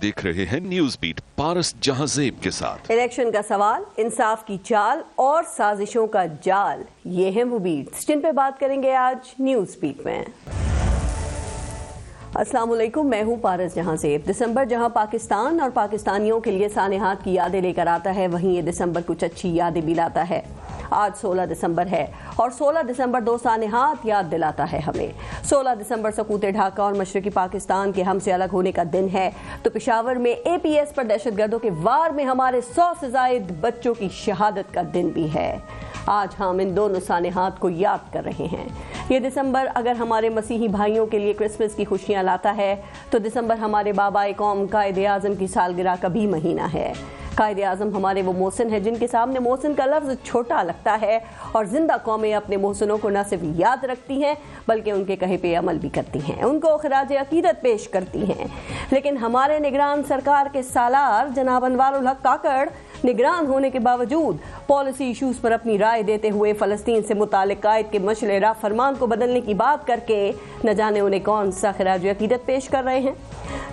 देख रहे हैं न्यूज बीट पारस जहांजेब के साथ। इलेक्शन का सवाल, इंसाफ की चाल और साजिशों का जाल, ये है वो बीट्स जिन पे बात करेंगे आज न्यूज बीट में। अस्सलाम वालेकुम, मैं हूँ पारस जहांजेब। दिसंबर जहाँ पाकिस्तान और पाकिस्तानियों के लिए सानेहात की यादें लेकर आता है, वहीं ये दिसंबर कुछ अच्छी यादें भी लाता है। आज 16 दिसंबर है और 16 दिसंबर दो सानेहात याद दिलाता है हमें। 16 दिसंबर सकूत ढाका और मशरकी पाकिस्तान के हमसे अलग होने का दिन है, तो पेशावर में APS पर दहशतगर्दों के वार में हमारे 100 से जायद बच्चों की शहादत का दिन भी है। आज हम इन दोनों सानेहात को याद कर रहे हैं। ये दिसंबर अगर हमारे मसीही भाइयों के लिए क्रिसमस की खुशियां लाता है, तो दिसंबर हमारे बाबा कौम कायदे आज़म की सालगिरह का भी महीना है। कायदे आज़म हमारे वो मोहसिन है जिनके सामने मोहसिन का लफ्ज़ छोटा लगता है, और जिंदा कौमें अपने मोहसिनों को न सिर्फ याद रखती हैं बल्कि उनके कहे पे अमल भी करती हैं, उनको खराज अकीदत पेश करती हैं। लेकिन हमारे निगरान सरकार के सालार जनाब अनवारुल हक काकड़ निगरान होने के बावजूद पॉलिसी इशूज़ पर अपनी राय देते हुए फ़लस्तीन से मुतालिक कायद के मशले राह फरमान को बदलने की बात करके न जाने उन्हें कौन सा खराज अकीदत पेश कर रहे हैं।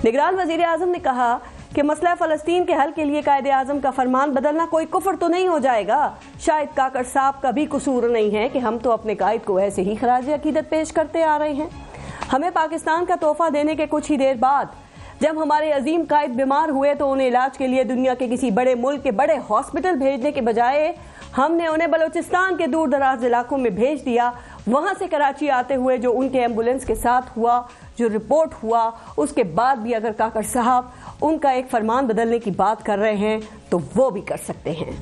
निगरान वज़ीर आज़म ने कहा कि मसला फ़लस्तीन के हल के लिए कायदे आज़म का फरमान बदलना कोई कुफ्र तो नहीं हो जाएगा। शायद काकड़ साहब का भी कसूर नहीं है कि हम तो अपने कायद को ऐसे ही खराज अकीदत पेश करते आ रहे हैं। हमें पाकिस्तान का तोहफा देने के कुछ ही देर बाद जब हमारे अजीम कायद बीमार हुए, तो उन्हें इलाज के लिए दुनिया के किसी बड़े मुल्क के बड़े हॉस्पिटल भेजने के बजाय हमने उन्हें बलूचिस्तान के दूर दराज इलाकों में भेज दिया। वहां से कराची आते हुए जो उनके एम्बुलेंस के साथ हुआ, जो रिपोर्ट हुआ, उसके बाद भी अगर काकड़ साहब उनका एक फरमान बदलने की बात कर रहे हैं तो वो भी कर सकते हैं।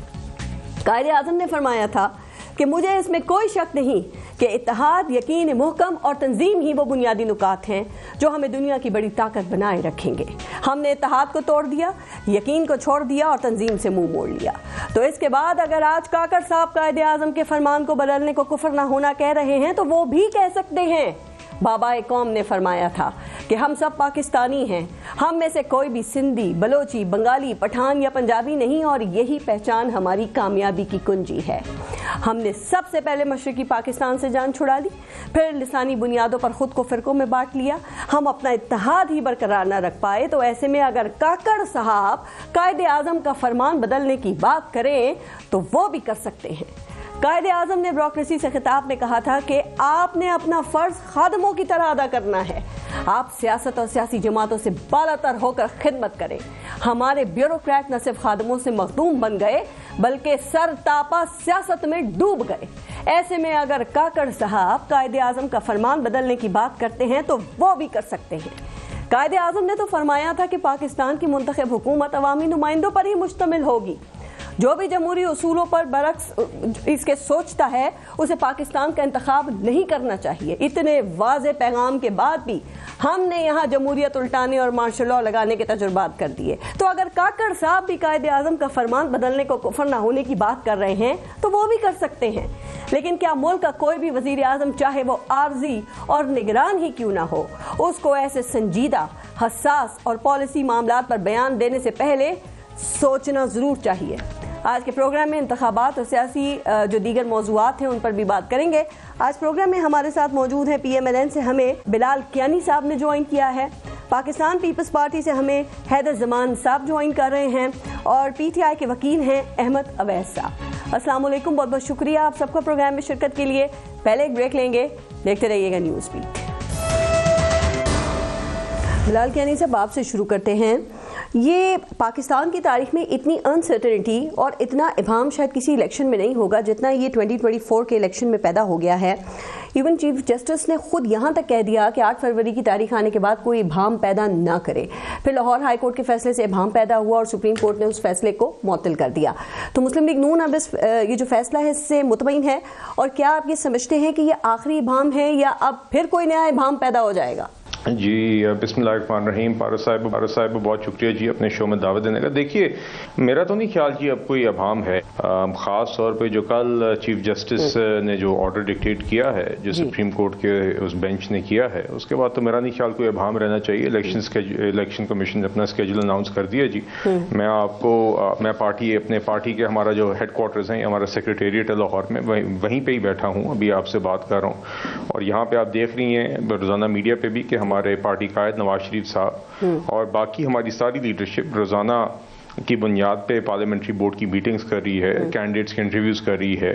कायदे आज़म ने फरमाया था कि मुझे इसमें कोई शक नहीं कि इत्तेहाद, यकीन, मुहकम और तंजीम ही वो बुनियादी नुकात हैं जो हमें दुनिया की बड़ी ताकत बनाए रखेंगे। हमने इत्तेहाद को तोड़ दिया, यकीन को छोड़ दिया और तंजीम से मुंह मोड़ लिया। तो इसके बाद अगर आज काकड़ साहब कायदे आज़म के फरमान को बदलने को कुफ्र ना होना कह रहे हैं, तो वो भी कह सकते हैं। बाबा कौम ने फरमाया था कि हम सब पाकिस्तानी हैं, हम में से कोई भी सिंधी, बलोची, बंगाली, पठान या पंजाबी नहीं, और यही पहचान हमारी कामयाबी की कुंजी है। हमने सबसे पहले मशरकी पाकिस्तान से जान छुड़ा ली, फिर लिसानी बुनियादों पर खुद को फिरकों में बांट लिया। हम अपना इत्तेहाद ही बरकरार न रख पाए, तो ऐसे में अगर काकड़ साहब कायदे आज़म का फरमान बदलने की बात करें तो वो भी कर सकते हैं। कायदे आज़म ने ब्यूरोक्रेसी से खिताब में कहा था कि आपने अपना फर्ज खादमों की तरह अदा करना है। आप सियासत और सियासी जमातों से बालातर होकर खिदमत करें। हमारे ब्यूरोक्रेट न सिर्फ खादमों से मखदूम बन गए बल्कि सर तापा सियासत में डूब गए। ऐसे में अगर काकड़ साहब कायदे आज़म का फरमान बदलने की बात करते हैं तो वो भी कर सकते हैं। कायदे आज़म ने तो फरमाया था कि पाकिस्तान की मुंतखब हुकूमत अवामी नुमाइंदों पर ही मुश्तमिल होगी। जो भी जमहूरी उसूलों पर बरक्स इसके सोचता है उसे पाकिस्तान का इंतखाब नहीं करना चाहिए। इतने वाज़े पैगाम के बाद भी हमने यहाँ जमहूरियत उल्टाने और मार्शल लॉ लगाने के तजुर्बात कर दिए। तो अगर काकड़ साहब भी कायदे आज़म का फरमान बदलने को कुफ्र न होने की बात कर रहे हैं तो वो भी कर सकते हैं। लेकिन क्या मुल्क का कोई भी वज़ीर आज़म, चाहे वो आर्जी और निगरान ही क्यों ना हो, उसको ऐसे संजीदा, हसास और पॉलिसी मामलात पर बयान देने से पहले सोचना ज़रूर चाहिए। आज के प्रोग्राम में इंतखाबात और सियासी जो दीगर मौजूआत हैं उन पर भी बात करेंगे। आज प्रोग्राम में हमारे साथ मौजूद हैं PMLN से हमें बिलाल कियानी साहब ने ज्वाइन किया है, पाकिस्तान पीपल्स पार्टी से हमें हैदर जमान साहब ज्वाइन कर रहे हैं, और PTI के वकील हैं अहमद अवैस साहब। अस्सलाम वालेकुम, बहुत बहुत शुक्रिया आप सबका प्रोग्राम में शिरकत के लिए। पहले एक ब्रेक लेंगे, देखते रहिएगा न्यूज़ बीट। बिलाल कियानी साहब, आपसे शुरू करते हैं। ये पाकिस्तान की तारीख में इतनी अनसर्टेनिटी और इतना इबाम शायद किसी इलेक्शन में नहीं होगा जितना ये 2024 के इलेक्शन में पैदा हो गया है। इवन चीफ जस्टिस ने खुद यहाँ तक कह दिया कि 8 फरवरी की तारीख आने के बाद कोई इबाम पैदा ना करे। फिर लाहौर हाई कोर्ट के फैसले से इबाम पैदा हुआ और सुप्रीम कोर्ट ने उस फैसले को मुअत्तल कर दिया। तो मुस्लिम लीग नून अब ये जो फैसला है इससे मुतमईन है, और क्या आप ये समझते हैं कि ये आखिरी इबाम है या अब फिर कोई नया इबाम पैदा हो जाएगा? जी बिस्मिल्लाहिर्रहमानिर्रहीम। पारस साहब बहुत शुक्रिया जी अपने शो में दावत देने का। देखिए, मेरा तो नहीं ख्याल जी अब कोई अभाम है, ख़ास तौर पे जो कल चीफ जस्टिस ने जो ऑर्डर डिक्टेट किया है, जो सुप्रीम कोर्ट के उस बेंच ने किया है, उसके बाद तो मेरा नहीं ख्याल कोई अभाम रहना चाहिए। इलेक्शन कमीशन ने अपना स्केड्यूल अनाउंस कर दिया जी। मैं आपको मैं अपने पार्टी के हमारा जो हेडक्वार्टर्स हैं, हमारा सेक्रेटेरिएट है लाहौर में, वहीं पर ही बैठा हूँ, अभी आपसे बात कर रहा हूँ। और यहाँ पर आप देख रही हैं रोज़ाना मीडिया पर भी कि हमारे पार्टी कायद नवाज शरीफ साहब और बाकी हमारी सारी लीडरशिप रोजाना की बुनियाद पे पार्लियामेंट्री बोर्ड की मीटिंग्स कर रही है, कैंडिडेट्स के इंटरव्यूज कर रही है।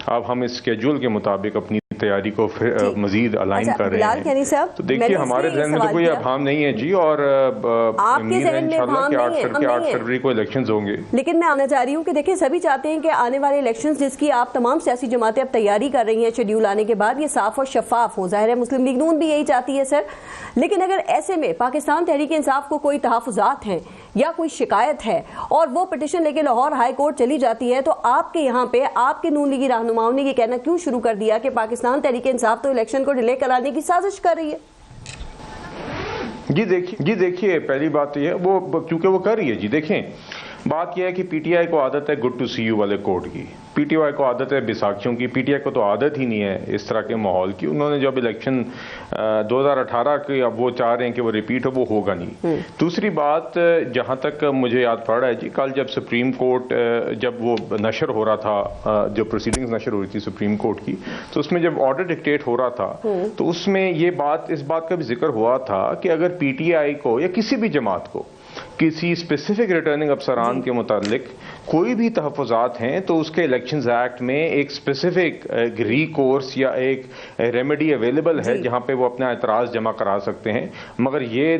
अब हम इस स्केड्यूल के मुताबिक अपनी तैयारी को फिर मजीद अलाइन कर रहे हैं। तो देखिए हमारे जहन में तो कोई अभाव नहीं है जी, और आपके जहन में अभाव नहीं है, 8 फरवरी को इलेक्शंस होंगे। लेकिन मैं आना चाह रही हूँ कि देखिए सभी चाहते हैं कि आने वाले इलेक्शंस जिसकी आप तमाम सियासी जमातें अब तैयारी कर रही हैं शेड्यूल आने के बाद, ये साफ और शफाफ हो। जाहिर है मुस्लिम लीग नून भी यही चाहती है सर, लेकिन अगर ऐसे में पाकिस्तान तहरीक इंसाफ को कोई तहफुजात हैं या कोई शिकायत है और वो पिटिशन लेके लाहौर हाई कोर्ट चली जाती है, तो आपके यहाँ पे आपके नून लीगी रहनुमाओं ने ये कहना क्यों शुरू कर दिया कि पाकिस्तान तहरीक इंसाफ तो इलेक्शन को डिले कराने की साजिश कर रही है? जी देखिए पहली बात तो ये वो क्योंकि वो कर रही है जी। देखें बात यह है कि पीटीआई को आदत है गुड टू सी यू वाले कोड की, पीटीआई को आदत है बैसाखियों की, पीटीआई को तो आदत ही नहीं है इस तरह के माहौल की। उन्होंने जब इलेक्शन 2018 के अब वो चाह रहे हैं कि वो रिपीट हो, वो होगा नहीं। दूसरी बात जहां तक मुझे याद पड़ रहा है जी, कल जब सुप्रीम कोर्ट जब वो नशर हो रहा था, जो प्रोसीडिंग्स नशर हो रही थी सुप्रीम कोर्ट की, तो उसमें जब ऑर्डर डिक्टेट हो रहा था तो उसमें इस बात का भी जिक्र हुआ था कि अगर पीटीआई को या किसी भी जमात को किसी स्पेसिफिक रिटर्निंग अफसरान के मुतालिक कोई भी तहफुजात हैं तो उसके इलेक्शंस एक्ट में एक स्पेसिफिक रिकोर्स या एक रेमेडी अवेलेबल है जहां पे वो अपना एतराज़ जमा करा सकते हैं। मगर ये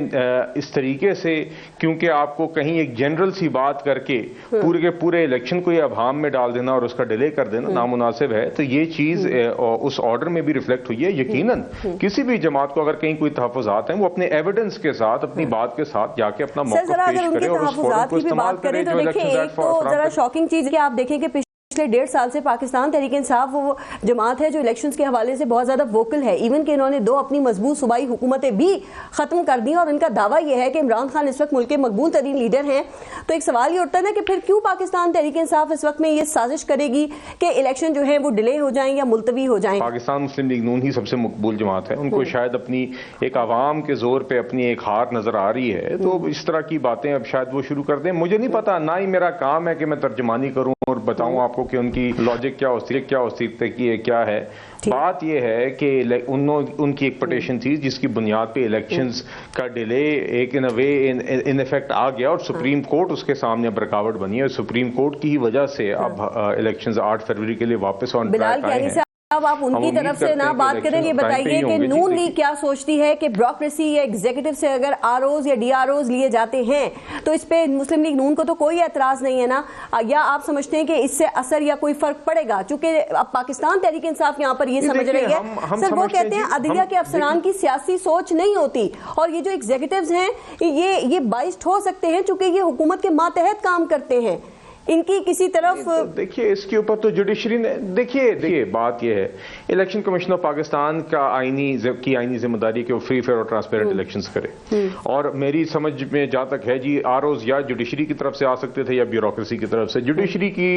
इस तरीके से क्योंकि आपको कहीं एक जनरल सी बात करके पूरे के पूरे इलेक्शन को ये अभाम में डाल देना और उसका डिले कर देना नामुनासिब है। तो ये चीज़ उस ऑर्डर में भी रिफ्लेक्ट हुई है। यकीनन किसी भी जमात को अगर कहीं कोई तहफुजात हैं वो अपने एविडेंस के साथ अपनी बात के साथ जाके अपना मौक़िफ़ अगर उनके तहफ़्फ़ुज़ात की भी बात करें तो देखिए एक तो जरा शॉकिंग चीज कि आप देखें कि पिछले 1.5 साल से पाकिस्तान तहरीक इंसाफ वो जमात है जो इलेक्शंस के हवाले से बहुत ज्यादा वोकल है। इवन कि इन्होंने 2 अपनी मजबूत सूबाई हुकूमतें भी खत्म कर दी और इनका दावा यह है कि इमरान खान इस वक्त मुल्क के मकबूल तरीन लीडर हैं। तो एक सवाल ये उठता है ना कि फिर क्यों पाकिस्तान तहरीक इंसाफ इस वक्त में ये साजिश करेगी कि इलेक्शन जो है वो डिले हो जाएं या मुलतवी हो जाएं? पाकिस्तान मुस्लिम लीग नून ही सबसे मकबूल जमात है, उनको शायद अपनी एक आवाम के जोर पे अपनी एक हार नजर आ रही है, तो इस तरह की बातें अब शायद वो शुरू कर दें। मुझे नहीं पता, ना ही मेरा काम है कि मैं तर्जमानी करूं और बताऊं आपको कि उनकी लॉजिक क्या औस्तिकता की क्या है। बात यह है कि उनकी एक पटिशन थी जिसकी बुनियाद पे इलेक्शंस का डिले एक इन अ वे इन इफेक्ट आ गया और सुप्रीम कोर्ट उसके सामने अब रुकावट बनी है। सुप्रीम कोर्ट की ही वजह से अब इलेक्शंस 8 फरवरी के लिए वापस ऑन ट्रैक आए हैं। अब आप उनकी तरफ से ना बात करें, ये बताइए कि नून लीग क्या सोचती है कि ब्यूरोक्रेसी या एग्जीक्यूटिव से अगर आरओज या डीआरओज लिए जाते हैं तो इस पे मुस्लिम लीग नून को तो कोई एतराज नहीं है ना, या आप समझते हैं कि इससे असर या कोई फर्क पड़ेगा? चूंकि अब पाकिस्तान तहरीक इंसाफ यहाँ पर ये समझ रही है सर, वो कहते हैं अदलिया के अफसरान की सियासी सोच नहीं होती और ये जो एग्जीक्यूटिव्स हैं ये बाइस्ड हो सकते हैं चूंकि ये हुकूमत के मातहत काम करते हैं। इनकी किसी तरफ देखिए इसके ऊपर तो जुडिशरी ने देखिए बात यह है, इलेक्शन कमीशन ऑफ पाकिस्तान का आईनी जिम्मेदारी कि वो फ्री फेयर और ट्रांसपेरेंट इलेक्शंस करे। और मेरी समझ में जहां तक है जी, आरओज या जुडिशरी की तरफ से आ सकते थे या ब्यूरोक्रेसी की तरफ से। जुडिशरी की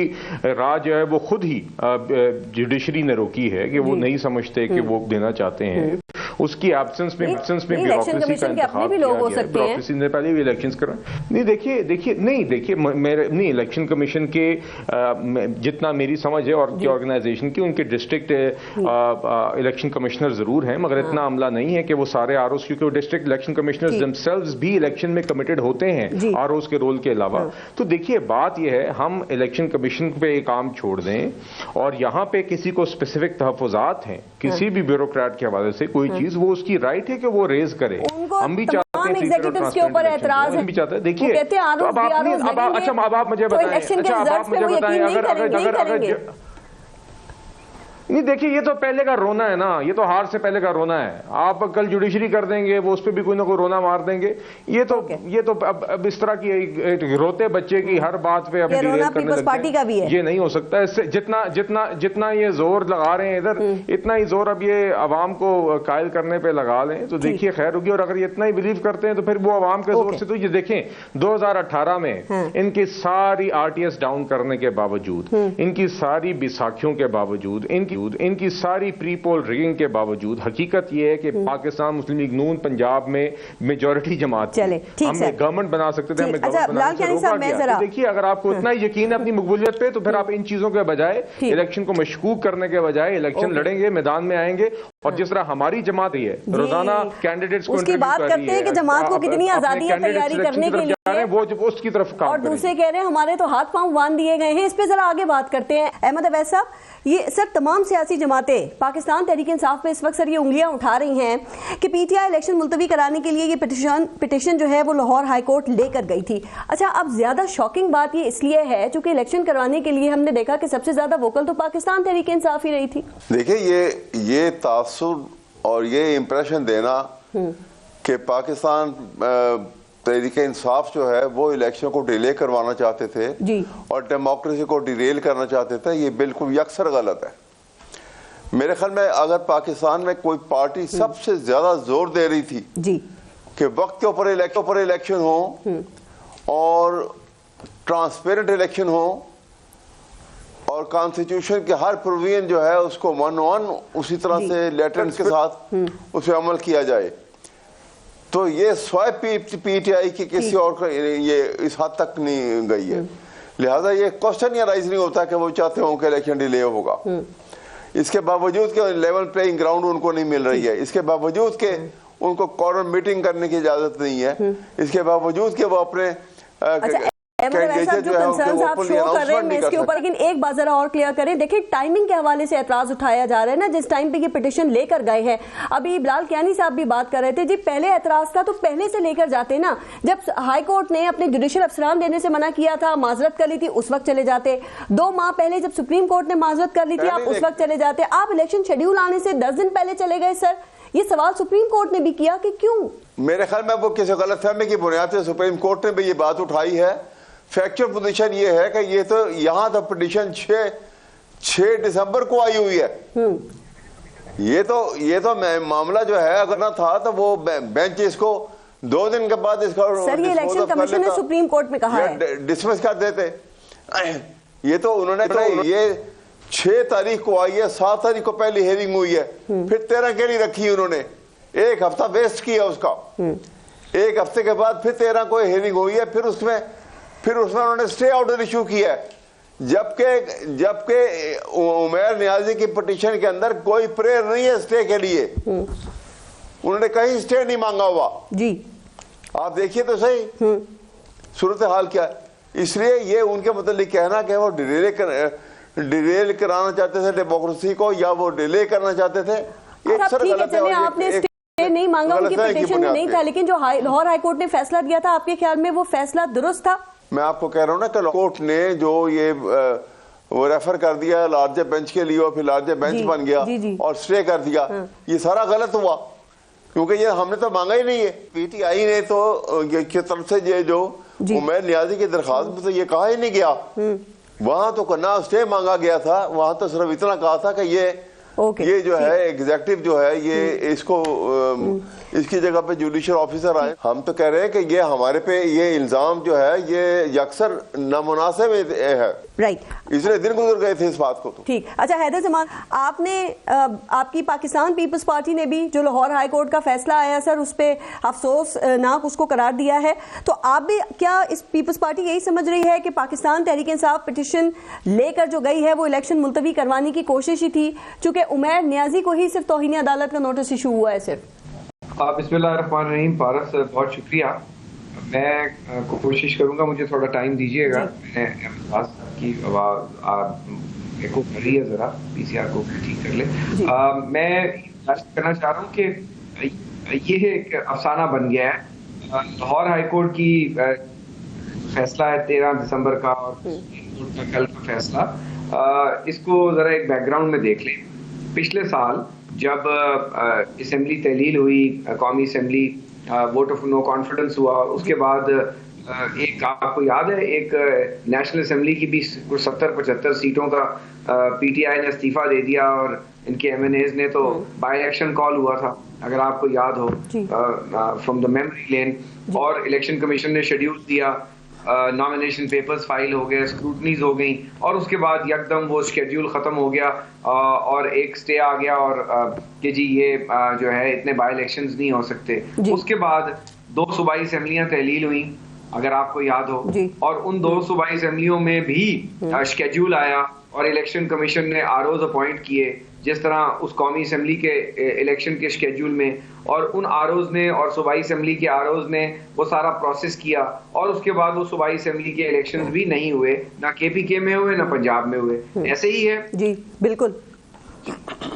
राज जो है वो खुद ही जुडिशरी ने रोकी है कि वो नहीं समझते कि वो देना चाहते हैं। उसकी एब्सेंस में ब्यूरोक्रेसी का इंतखाब किया गया। ब्यूरोक्रेसी ने पहले भी इलेक्शंस करा। नहीं देखिए मेरे इलेक्शन कमीशन के जितना मेरी समझ है और ऑर्गेनाइजेशन की, उनके डिस्ट्रिक्ट इलेक्शन कमिश्नर जरूर हैं मगर इतना अमला नहीं है कि वो सारे आरओस, क्योंकि वो डिस्ट्रिक्ट इलेक्शन कमिश्नर्स देमसेल्व्स भी इलेक्शन में कमिटेड होते हैं आरओस के रोल के अलावा। तो देखिए बात यह है, हम इलेक्शन कमीशन पे काम छोड़ दें और यहाँ पे किसी को स्पेसिफिक तहफुजात हैं किसी भी ब्यूरोक्रेट के हवाले से कोई चीज, वो उसकी राइट है कि वो रेज करे। हम भी चाहते हैं एग्जीक्यूटिव्स के ऊपर एतराज है, हम भी चाहते हैं। देखिए अब आप मुझे बताएं, अगर नहीं देखिए ये तो पहले का रोना है ना, ये तो हार से पहले का रोना है। आप कल जुडिशरी कर देंगे, वो उस पर भी कोई ना कोई रोना मार देंगे। ये तो अब इस तरह की रोते बच्चे की हर बात पे अब पार्टी का भी है। ये नहीं हो सकता। इससे जितना ये जोर लगा रहे हैं इधर, इतना ही जोर अब ये अवाम को कायल करने पे लगा लें तो देखिए खैर होगी। और अगर ये इतना ही बिलीव करते हैं तो फिर वो अवाम के जोर से, तो ये देखें 2018 में इनकी सारी आरटीएस डाउन करने के बावजूद, इनकी सारी बैसाखियों के बावजूद, इनकी सारी प्री पोल रिगिंग के बावजूद, हकीकत यह है कि पाकिस्तान मुस्लिम लीग नून पंजाब में मेजॉरिटी जमात थी। हम गवर्नमेंट बना सकते थे, हमें गवर्नमेंट बनाने से रोका गया। तो देखिए अगर आपको इतना यकीन है अपनी मकबूलियत पे तो फिर आप इन चीजों के बजाय, इलेक्शन को मशकूक करने के बजाय इलेक्शन लड़ेंगे, मैदान में आएंगे और जिस तरह हमारी जमात ही है रोजाना कैंडिडेट्स को उसकी बात करते हैं कि जमात को कितनी आजादी है तैयारी करने के लिए, वो उसकी तरफ काम और दूसरे कह रहे हैं हमारे तो हाथ पांव बांध दिए गए हैं। इस पे जरा आगे बात करते हैं। अहमद अवैस साहब, ये सर तमाम सियासी जमातें पाकिस्तान तहरीक-ए-इंसाफ पे इस वक्त सर ये उंगलियां उठा रही हैं कि पीटीआई इलेक्शन मुलतवी कराने के लिए ये पिटिशन जो है वो लाहौर हाई कोर्ट लेकर गई थी। अच्छा, अब ज्यादा शॉकिंग बात ये इसलिए है चूंकि इलेक्शन करवाने के लिए हमने देखा कि सबसे ज्यादा वोकल तो पाकिस्तान तहरीक-ए-इंसाफ ही रही थी। देखिए, ये तासुर और ये इम्प्रेशन देना कि पाकिस्तान तहरीक-ए-इंसाफ जो है वो इलेक्शन को डिले करवाना चाहते थे जी, और डेमोक्रेसी को डिरेल करना चाहते थे, ये बिल्कुल यकसर गलत है। मेरे ख्याल में अगर पाकिस्तान में कोई पार्टी सबसे ज्यादा जोर दे रही थी जी कि वक्त के ऊपर इलेक्शन हो और ट्रांसपेरेंट इलेक्शन हो और कॉन्स्टिट्यूशन के हर प्रोविजन जो है उसको 1-1 उसी तरह से लेटरेंस के साथ उस पर अमल किया जाए, तो ये स्वयं पीटीआई की किसी और का ये इस हद तक नहीं गई है। लिहाजा ये क्वेश्चन या राइज नहीं होता कि वो चाहते हो कि इलेक्शन डिले होगा। इसके बावजूद के लेवल प्लेइंग ग्राउंड उनको नहीं मिल रही है, इसके बावजूद के उनको कॉरम मीटिंग करने की इजाजत नहीं है, इसके बावजूद के वो अपने लेकिन एक बात जरा और क्लियर करें। देखिए, टाइमिंग के हवाले से एतराज उठाया जा रहा है ना, जिस टाइम पे ये पिटिशन लेकर गए हैं। अभी बिलाल कियानी साहब भी बात कर रहे थे जी, पहले एतराज था तो पहले से लेकर जाते ना। जब हाई कोर्ट ने अपने जुडिशियल अफसरान देने से मना किया था, माजरत कर ली थी, उस वक्त चले जाते। 2 माह पहले जब सुप्रीम कोर्ट ने माजरत कर ली थी, आप उस वक्त चले जाते। आप इलेक्शन शेड्यूल आने से 10 दिन पहले चले गए। सर, ये सवाल सुप्रीम कोर्ट ने भी किया कि क्यों? मेरे ख्याल में वो किसी गलतफहमी की बुनियाद से सुप्रीम कोर्ट ने भी ये बात उठाई है। फैक्चुअल पोजीशन ये है कि ये तो यहाँ तो पिटिशन 6 दिसंबर को आई हुई है। ये तो मामला जो है अगर ना था तो वो बेंच इसको 2 दिन के बाद इसका सर, ये इलेक्शन कमीशन ने सुप्रीम कोर्ट में कहा है डिसमिस कर देते। ये तो उन्होंने ये 6 तारीख को आई है, 7 तारीख को पहली हेयरिंग हुई है, फिर 13 के लिए रखी उन्होंने, 1 हफ्ता वेस्ट किया उसका। 1 हफ्ते के बाद फिर 13 को हेयरिंग हुई है, फिर उसमें उन्होंने स्टे ऑर्डर इशू किया है, जबकि उमैर नियाजी की पिटीशन के अंदर कोई प्रेयर नहीं है स्टे के लिए। उन्होंने कहीं स्टे नहीं मांगा हुआ जी। आप देखिए तो सही सूरत हाल क्या है। इसलिए ये उनके मतलब कहना कि वो डिरेल कराना चाहते थे डेमोक्रेसी को या वो डिले करना चाहते थे, ये अक्सर गलत है। आपने स्टे नहीं मांगा, उनकी पिटीशन में नहीं था, लेकिन जो लाहौर हाई कोर्ट ने फैसला दिया था, आपके ख्याल में वो फैसला दुरुस्त था? मैं आपको कह रहा हूँ ना कि कोर्ट ने जो ये वो रेफर कर दिया लार्जर बेंच के लिए और फिर लार्जर बेंच बन गया और स्टे कर दिया, ये सारा गलत हुआ, क्योंकि ये हमने तो मांगा ही नहीं है। पीटीआई ने तो की तरफ से ये जो उमैर नियाजी की दरखास्त में तो ये कहा ही नहीं गया, वहां तो ना स्टे मांगा गया था, वहां तो सिर्फ इतना कहा था कि ये जो है एग्जीक्यूटिव जो है ये इसको इसकी जगह पे जुडिशियल ऑफिसर आए। हम तो कह रहे हैं कि ये हमारे पे ये इल्जाम जो है ये अक्सर नामुनासिब है, राइट, इसलिए दिन गुजर गए थे इस बात को। तो ठीक। अच्छा हैदर जमान, आपने आपकी पाकिस्तान पीपल्स पार्टी ने भी जो लाहौर हाई कोर्ट का फैसला आया सर उस पर अफसोसनाक उसको करार दिया है, तो आप भी क्या इस पीपल्स पार्टी यही समझ रही है कि पाकिस्तान तहरीक इंसाफ पिटिशन लेकर जो गई है वो इलेक्शन मुलतवी करवाने की कोशिश ही थी, चूंकि उमैर नियाजी को ही सिर्फ तौहीन अदालत का नोटिस इशू हुआ है सिर्फ? बिस्मिल्लाहिर्रहमानिर्रहीम। पारस सर बहुत शुक्रिया, मैं कोशिश करूंगा, मुझे थोड़ा टाइम दीजिएगा। मैंने की आवाज एको कर रही है, जरा पीसीआर को ठीक कर ले। मैं करना चाह रहा हूँ कि ये एक अफसाना बन गया है। लाहौर हाई कोर्ट की फैसला है 13 दिसंबर का और कोर्ट का कल का फैसला, इसको जरा एक बैकग्राउंड में देख लें। पिछले साल जब असेंबली तहलील हुई, कौमी assembly vote of no confidence हुआ, उसके बाद एक आपको याद है एक नेशनल असेंबली की भी कुछ 70-75 सीटों का पीटीआई ने इस्तीफा दे दिया और इनके एमएनएज ने तो बाय इलेक्शन कॉल हुआ था, अगर आपको याद हो, फ्रॉम द मेमोरी लेन, और इलेक्शन कमीशन ने शेड्यूल दिया, नॉमिनेशन पेपर्स फाइल हो गए, स्क्रूटनीज हो गई, और उसके बाद यकदम वो शेड्यूल खत्म हो गया और एक स्टे आ गया और कि जी ये जो है इतने बाय इलेक्शंस नहीं हो सकते। उसके बाद 2 सूबाई असेंबलियां तहलील हुई अगर आपको याद हो, और उन 2 सूबाई असेंबलियों में भी शेड्यूल आया और इलेक्शन कमीशन ने आरओज अपॉइंट किए जिस तरह उस कौमी असेंबली के इलेक्शन के शेड्यूल में, और उन आरओज ने और सूबाई असेंबली के आरओज ने वो सारा प्रोसेस किया, और उसके बाद वो सूबाई असेंबली के इलेक्शंस भी नहीं हुए, ना केपीके में हुए ना पंजाब में हुए। ऐसे ही है जी, बिल्कुल।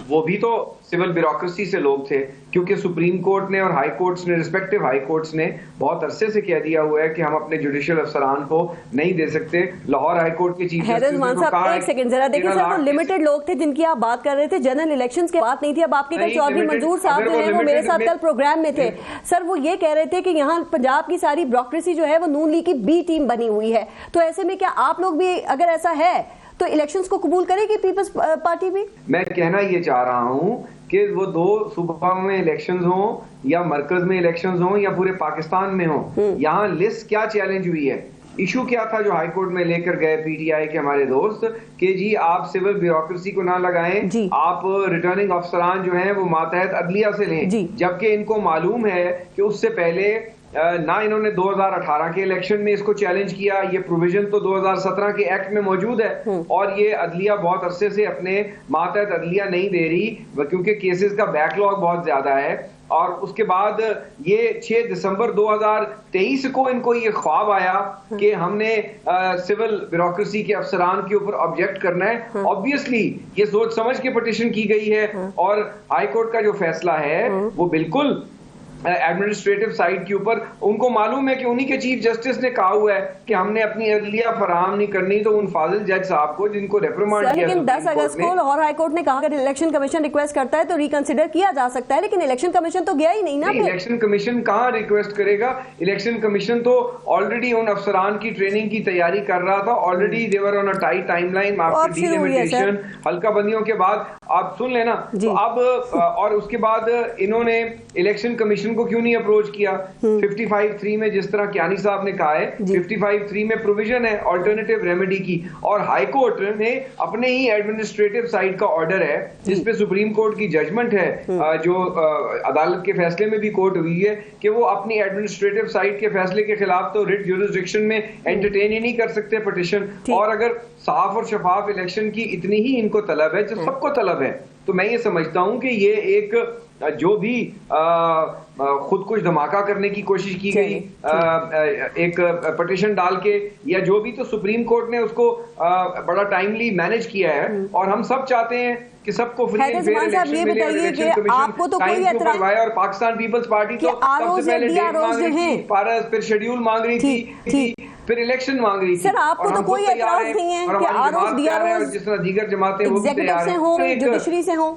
वो भी तो सिविल ब्यूरोक्रेसी से लोग थे, क्योंकि सुप्रीम कोर्ट ने और हाई कोर्ट्स ने, रिस्पेक्टिव हाई कोर्ट्स ने बहुत अरसे से कह दिया हुआ है कि हम अपने जुडिशियल अफसरान को नहीं दे सकते। लाहौर हाई कोर्ट के चीफ जस्टिस ने तो कहा, एक सेकंड जरा देखिए सर, वो लिमिटेड लोग थे जिनकी आप बात कर रहे थे, जनरल इलेक्शंस की बात नहीं थी। अब आपके कल चौधरी मंजूर साहब जो है वो मेरे साथ कल प्रोग्राम में थे सर, वो ये कह रहे थे कि यहाँ पंजाब की सारी ब्यूरोक्रेसी जो है वो नून लीग की बी टीम बनी हुई है। तो ऐसे में क्या आप लोग भी, अगर ऐसा है तो इलेक्शंस को कबूल करेगी पीपल्स पार्टी भी? मैं कहना ये चाह रहा हूँ कि वो 2 सूबा में इलेक्शंस हों या मरकज में इलेक्शंस हों या पूरे पाकिस्तान में हों, यहाँ लिस्ट क्या चैलेंज हुई है, इशू क्या था जो हाई कोर्ट में लेकर गए पीटीआई के हमारे दोस्त कि जी आप सिविल ब्यूरोक्रेसी को ना लगाएं, आप रिटर्निंग अफसरान जो हैं वो मातहत अदलिया से लें, जबकि इनको मालूम है कि उससे पहले ना इन्होंने 2018 के इलेक्शन में इसको चैलेंज किया, ये प्रोविजन तो 2017 के एक्ट में मौजूद है, और ये अदलिया बहुत अरसे से अपने मातहत अदलिया नहीं दे रही क्योंकि केसेस का बैकलॉग बहुत ज्यादा है। और उसके बाद ये 6 दिसंबर 2023 को इनको ये ख्वाब आया कि हमने सिविल ब्यूरोक्रेसी के अफसरान के ऊपर ऑब्जेक्ट करना है। ऑब्वियसली ये सोच समझ के पिटीशन की गई है, और हाई कोर्ट का जो फैसला है वो बिल्कुल एडमिनिस्ट्रेटिव साइड के ऊपर, उनको मालूम है कि उन्हीं के चीफ जस्टिस ने कहा हुआ है कि हमने अपनी अदलिया फराहम नहीं करनी, तो उन फाजिल जज साहब को जिनको रिप्रिमांड किया, लेकिन 10 अगस्त को लाहौर हाई कोर्ट ने कहा अगर इलेक्शन कमीशन रिक्वेस्ट करता है तो रिकंसिडर किया जा सकता है, लेकिन इलेक्शन कमीशन तो गया ही नहीं ना। इलेक्शन कमीशन कहाँ रिक्वेस्ट करेगा? इलेक्शन कमीशन तो ऑलरेडी उन अफसरान की ट्रेनिंग की तैयारी कर रहा था, already they were on a tight timeline after delimitation, हल्का बंदियों के बाद, आप सुन लेना। तो अब और उसके बाद इन्होंने इलेक्शन कमीशन को क्यों नहीं अप्रोच किया? 55(3) में जिस तरह कियानी साहब ने कहा है, 55(3) में प्रोविजन है अल्टरनेटिव रेमेडी की, और हाई कोर्ट ने अपने ही एडमिनिस्ट्रेटिव साइड का ऑर्डर है जिसपे सुप्रीम कोर्ट की जजमेंट है, जो अदालत के फैसले में भी कोर्ट हुई है कि वो अपनी एडमिनिस्ट्रेटिव साइड के फैसले के खिलाफ तो रिट ज्यूरिसडिक्शन में एंटरटेन ही नहीं कर सकते पिटीशन। और अगर साफ और शफाफ इलेक्शन की इतनी ही इनको तलब है जो सबको तलब है, तो मैं ये समझता हूं कि ये एक जो भी खुद कुछ धमाका करने की कोशिश की गई एक पिटीशन डाल के या जो भी, तो सुप्रीम कोर्ट ने उसको बड़ा टाइमली मैनेज किया है, और हम सब चाहते हैं कि सबको फ्री एंड फेयर इलेक्शन मिले, इलेक्शन कमीशन टाइम को करवाए, और पाकिस्तान पीपल्स पार्टी तो सबसे पहले डेट मांग रही थी, फिर शेड्यूल मांग रही थी, फिर इलेक्शन मांग रही थी। सर आपको तो कोई एतराज नहीं है कि आरओज डीआरओज जिस तरह दीगर जमातें वो भी तैयार से हो, जुडिशरी से हो,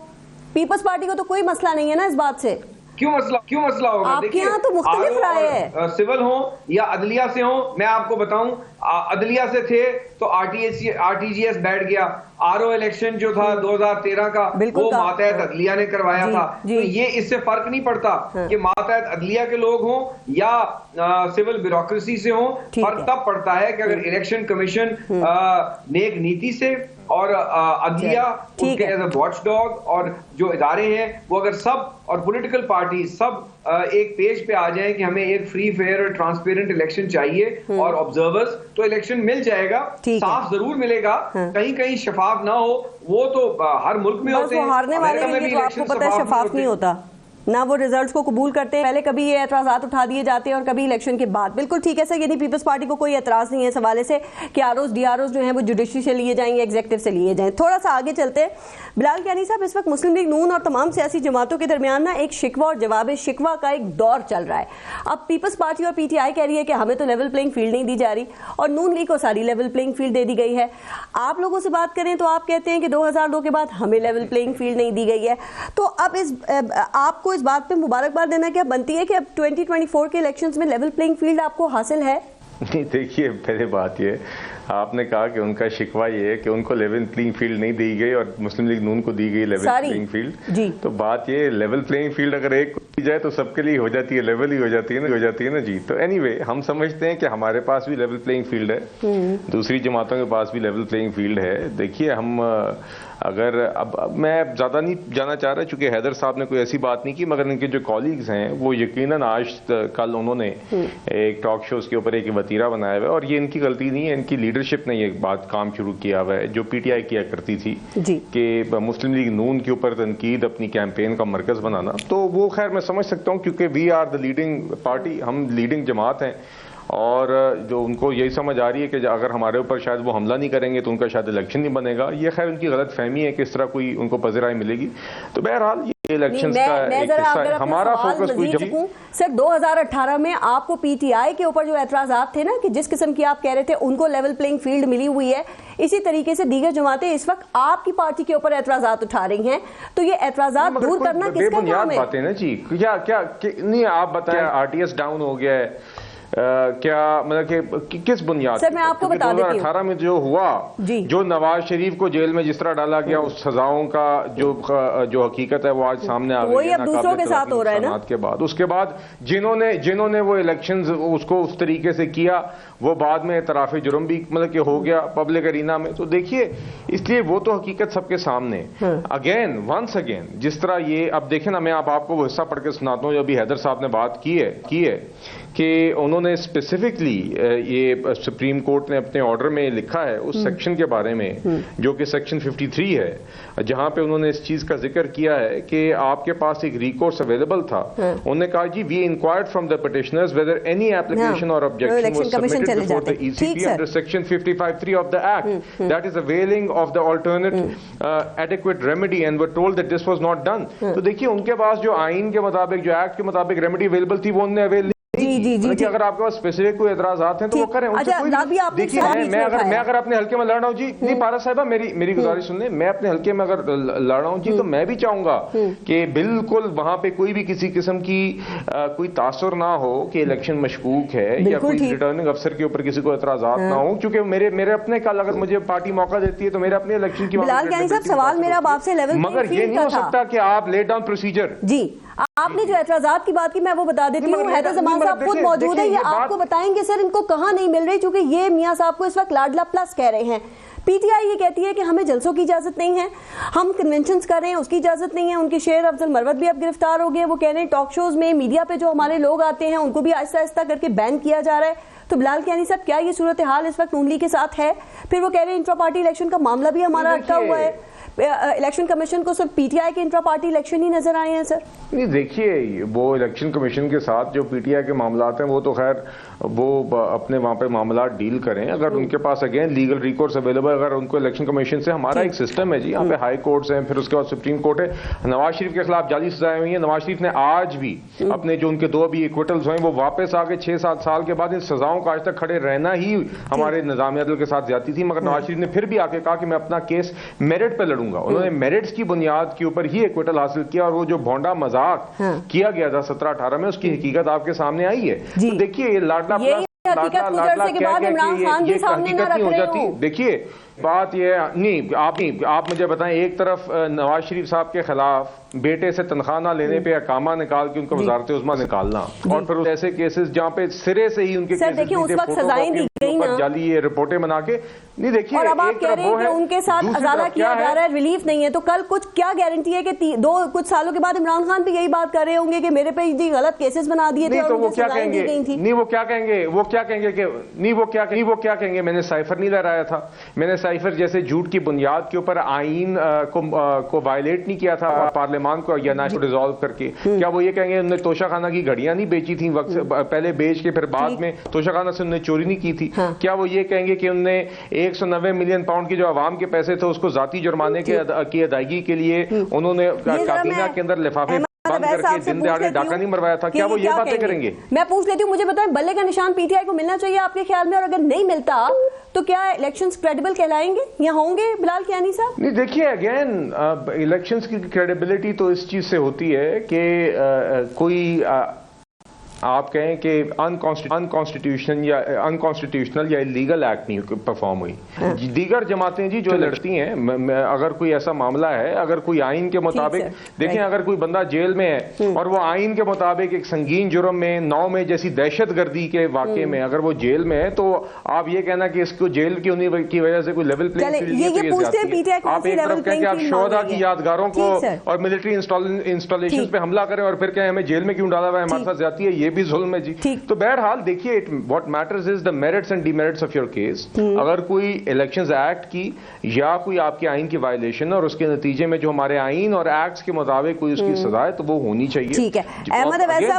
पीपल्स पार्टी को तो कोई मसला नहीं है ना इस बात से। क्यों मसला होगा? आपके यहाँ तो मुख्तलिफ राय है, सिविल हो या अदलिया से हो। मैं आपको बताऊं, अदलिया से थे तो आरटीजीएस बैठ गया, आरओ इलेक्शन जो था 2013 का वो मातहत अदलिया ने करवाया था, तो ये इससे फर्क नहीं पड़ता कि मातहत अदलिया के लोग हों या सिविल ब्यूरोक्रेसी से हों। फर्क तब पड़ता है कि अगर इलेक्शन कमीशन नेक नीति से और अदलिया उसके एज अ वॉच डॉग और जो इदारे हैं वो अगर सब और पॉलिटिकल पार्टी सब एक पेज पे आ जाएं कि हमें एक फ्री फेयर और ट्रांसपेरेंट इलेक्शन चाहिए और ऑब्जर्वर्स, तो इलेक्शन मिल जाएगा, साफ जरूर मिलेगा। कहीं कहीं शफाफ ना हो वो तो हर मुल्क में होते हैं, हारने वाले के लिए तो आपको पता है शफाफ नहीं होता ना, वो रिजल्ट्स को कबूल करते हैं, पहले कभी ये एतराजात उठा दिए जाते हैं और कभी इलेक्शन के बाद। बिल्कुल ठीक है सर, यदि पीपल्स पार्टी को कोई एतराज नहीं है इस हवाले से कि आरओज डीआरओज जो हैं वो जुडिशरी से लिए जाएंगे, एग्जीक्यूटिव से लिए जाएं। थोड़ा सा आगे चलते हैं। बिलाल कियानी साहब, इस वक्त मुस्लिम लीग नून और तमाम सियासी जमातों के दरमियान ना एक शिकवा और जवाब शिकवा का एक दौर चल रहा है। अब पीपल्स पार्टी और पीटीआई कह रही है कि हमें तो लेवल प्लेइंग फील्ड नहीं दी जा रही, और नून लीग को सारी लेवल प्लेइंग फील्ड दे दी गई है। आप लोगों से बात करें तो आप कहते हैं कि 2002 के बाद हमें लेवल प्लेइंग फील्ड नहीं दी गई है। तो अब आपको इस बात पर मुबारक देना क्या बनती है कि अब 2024 के इलेक्शंस में लेवल प्लेइंग फील्ड आपको हासिल है? नहीं, देखिए पहले बात ये, आपने कहा कि उनका शिकवा ये है कि उनको लेवल प्लेइंग फील्ड नहीं दी गई और मुस्लिम लीग नून को दी गई लेवल प्लेइंग फील्ड। तो बात ये, लेवल प्लेइंग फील्ड अगर एक जाए तो सबके लिए हो जाती है, लेवल ही हो जाती है ना जी। तो एनीवे हम समझते हैं कि हमारे पास भी लेवल प्लेइंग फील्ड है, दूसरी जमातों के पास भी लेवल प्लेइंग फील्ड है। देखिए हम अगर अब मैं ज़्यादा नहीं जाना चाह रहा चूंकि हैदर साहब ने कोई ऐसी बात नहीं की, मगर इनके जो कॉलीग्स हैं वो यकीनन आज कल उन्होंने एक टॉक शोज़ के ऊपर एक वतीरा बनाया हुआ है, और ये इनकी गलती नहीं है, इनकी लीडरशिप ने ये बात काम शुरू किया हुआ है जो पीटीआई किया करती थी कि मुस्लिम लीग नून के ऊपर तनकीद अपनी कैंपेन का मरकज़ बनाना। तो वो खैर मैं समझ सकता हूँ क्योंकि we are the leading party, हम लीडिंग जमात हैं, और जो उनको यही समझ आ रही है कि अगर हमारे ऊपर शायद वो हमला नहीं करेंगे तो उनका शायद इलेक्शन नहीं बनेगा। ये खैर उनकी गलत फहमी है कि इस तरह कोई उनको पज़िराई मिलेगी। तो बहरहाल ये इलेक्शन का एक हिस्सा है। हमारा फोकस कोई सर 2018 में आपको पीटीआई के ऊपर जो एतराजात थे ना कि जिस किस्म की आप कह रहे थे उनको लेवल प्लेइंग फील्ड मिली हुई है, इसी तरीके से दीगर जमातें इस वक्त आपकी पार्टी के ऊपर एतराजात उठा रही हैं, तो ये एतराजात दूर करना किसका काम है? बातें ना जी, क्या नहीं आप बताएं, आरटीएस डाउन हो गया है, क्या मतलब कि किस बुनियाद सर मैं आपको बता देती हूं 2018 में जो हुआ, जो नवाज शरीफ को जेल में जिस तरह डाला गया, उस सजाओं का जो हकीकत है वो आज सामने आ गई है, अब दूसरों के साथ हो रहा है ना। के बाद उसके बाद जिन्होंने वो इलेक्शंस उसको उस तरीके से किया, वो बाद में इतराफ जुर्म भी मतलब कि हो गया पब्लिक अरीना में। तो देखिए इसलिए वो तो हकीकत सबके सामने अगेन वंस अगेन जिस तरह ये अब देखें ना, मैं आपको वो हिस्सा पढ़ के सुनाता हूँ जो अभी हैदर साहब ने बात की है कि उन्होंने स्पेसिफिकली ये सुप्रीम कोर्ट ने अपने ऑर्डर में लिखा है उस सेक्शन के बारे में जो कि सेक्शन 53 है, जहां पे उन्होंने इस चीज का जिक्र किया है कि आपके पास एक रिकोर्स अवेलेबल था। उन्होंने कहा जी we inquired from the petitioners whether any application और objection was submitted before the ECP under section 55(3) of the act that is availing of the alternate adequate remedy and were told that this was not done. तो देखिए उनके पास जो आइन के मुताबिक, जो act के मुताबिक रेमेडी अवेलेबल थी वो उन्होंने अवेल जी। अगर आपके पास स्पेसिफिक कोई एतराजात हैं तो वो करें। देखिए मैं अगर अपने हल्के में लड़ रहा हूँ जी, नहीं पारस साहिबा मेरी गुजारिश सुन ले, मैं अपने हल्के में अगर लड़ रहा हूँ जी तो मैं भी चाहूंगा कि बिल्कुल वहां पे कोई भी किसी किस्म की कोई तासुर ना हो कि इलेक्शन मशकूक है या कोई रिटर्निंग अफसर के ऊपर किसी को एतराजात ना हो, क्योंकि मेरे अपने कल अगर मुझे पार्टी मौका देती है तो मेरे अपने इलेक्शन की सवाल मेरा आपसे लेवल, मगर ये नहीं हो सकता कि आप लेट डाउन प्रोसीजर। जी आपने जो एतराजात की बात की मैं वो बता देती हूँ, हैदर जमान साहब खुद मौजूद है, ये आपको बताएंगे सर इनको कहाँ नहीं मिल रही, क्योंकि ये मियां साहब को इस वक्त लाडला प्लस कह रहे हैं। पीटीआई ये कहती है कि हमें जलसों की इजाजत नहीं है, हम कन्वेंशंस कर रहे हैं उसकी इजाजत नहीं है। उनके शेर अफजल मरवत भी अब गिरफ्तार हो गए, वो कह रहे हैं टॉक शोज में मीडिया पे जो हमारे लोग आते हैं उनको भी आहिस्ता आहिस्ता करके बैन किया जा रहा है। तो बिलाल कियानी साहब क्या ये सूरत हाल इस वक्त नून लीग के साथ है? फिर वो कह रहे हैं इंट्रा पार्टी इलेक्शन का मामला भी हमारा अटका हुआ है, इलेक्शन कमीशन को सिर्फ पीटीआई के इंट्रा पार्टी इलेक्शन ही नजर आए हैं सर। नहीं देखिए वो इलेक्शन कमीशन के साथ जो पीटीआई के मामलात हैं वो तो खैर वो अपने वहां पे मामला डील करें, अगर उनके पास अगेन लीगल रिकोर्स अवेलेबल, अगर उनको इलेक्शन कमीशन से, हमारा एक सिस्टम है जी, यहाँ पे हाई कोर्ट्स हैं, फिर उसके बाद सुप्रीम कोर्ट है। नवाज शरीफ के खिलाफ जाली सजाएं हुई है, नवाज शरीफ ने आज भी अपने जो उनके 2 अभी इक्विटल्स हुए वो वापस आके 6-7 साल के बाद इन सजाओं का आज तक खड़े रहना ही हमारे निजाम अदल के साथ ज्यादती थी, मगर नवाज शरीफ ने फिर भी आके कहा कि मैं अपना केस मेरिट पे लड़ूंगा। उन्होंने मेरिट्स की बुनियाद के ऊपर ही इक्विटल हासिल किया, और वो जो भोंडा मजाक किया गया था 17-18 में उसकी हकीकत आपके सामने आई है। तो देखिए ये लाडला हकीकत के बाद इमरान खान भी सामने ना रख रहे हो। देखिए बात ये नहीं, आप मुझे बताएं, एक तरफ नवाज शरीफ साहब के खिलाफ बेटे से तनख्वाह ना लेने पे अकामा निकाल के उनको वजारत उज़्मा निकालना, और फिर ऐसे केसेस जहां पे सिरे से ही उनके जाली ये रिपोर्टें बना के नहीं। देखिए और अब आप कह रहे हैं कि उनके साथ अजारा किया जा रहा है, रिलीफ नहीं है, तो कल कुछ क्या गारंटी है कि कुछ सालों के बाद इमरान खान भी यही बात कर रहे होंगे कि मेरे पे गलत केसेस बना दिए थे, तो वो क्या कहेंगे? नहीं वो क्या कहेंगे कि नहीं वो क्या कहेंगे मैंने साइफर नहीं लहराया था, मैंने साइफर जैसे झूठ की बुनियाद के ऊपर आइन को वायलेट नहीं किया था पार्लियामान को या नेशनल रिजॉल्व करके। क्या वो ये कहेंगे उन्होंने तोशा खाना की घड़ियां नहीं बेची थी वक्त से पहले बेच के फिर बाद में तोशा खाना से उन्होंने चोरी नहीं की थी? क्या वो ये कहेंगे कि उन्होंने 190 मिलियन पाउंड के जो आवाम के पैसे थे उसको जाती जुर्माने की अदायगी के लिए उन्होंने काबीना के अंदर लिफाफे बंद करके दिन दहाड़े डाका नहीं मरवाया था? क्या वो ये बातें करेंगे? मैं पूछ लेती हूँ, मुझे बताएं बल्ले का निशान पीटीआई को मिलना चाहिए आपके ख्याल में, और अगर नहीं मिलता तो क्या इलेक्शंस क्रेडिबल कहलाएंगे या होंगे बिलाल कियानी साहब? नहीं देखिए अगेन इलेक्शंस की क्रेडिबिलिटी तो इस चीज से होती है कि कोई आप कहें कि अनकॉन्स्टिट्यूशनल या इलीगल एक्ट नहीं परफॉर्म हुई। दीगर जमातें जी जो लड़ती हैं, अगर कोई ऐसा मामला है, अगर कोई आइन के मुताबिक देखें, अगर कोई बंदा जेल में है और वो आइन के मुताबिक एक संगीन जुर्म में 9 में जैसी दहशतगर्दी के वाकये में अगर वो जेल में है, तो आप ये कहना कि इसको जेल की वजह से कोई लेवल प्लेइंग फील्ड, आप एक तरफ कहें कि आप शोहदा की यादगारों को और मिलिट्री इंस्टॉलेशन पे हमला करें और फिर कहें हमें जेल में क्यों डाला हुआ है, हमारे साथ ज्यादती है, ये भी जुल्म है जी। तो बहरहाल देखिए, what matters is the merits and demerits of your case. अगर कोई इलेक्शंस एक्ट की या कोई आपके आइन की वायलेशन और उसके नतीजे में जो हमारे आइन और एक्ट्स के मुताबिक कोई उसकी सजा है, तो वो होनी चाहिए। ठीक है,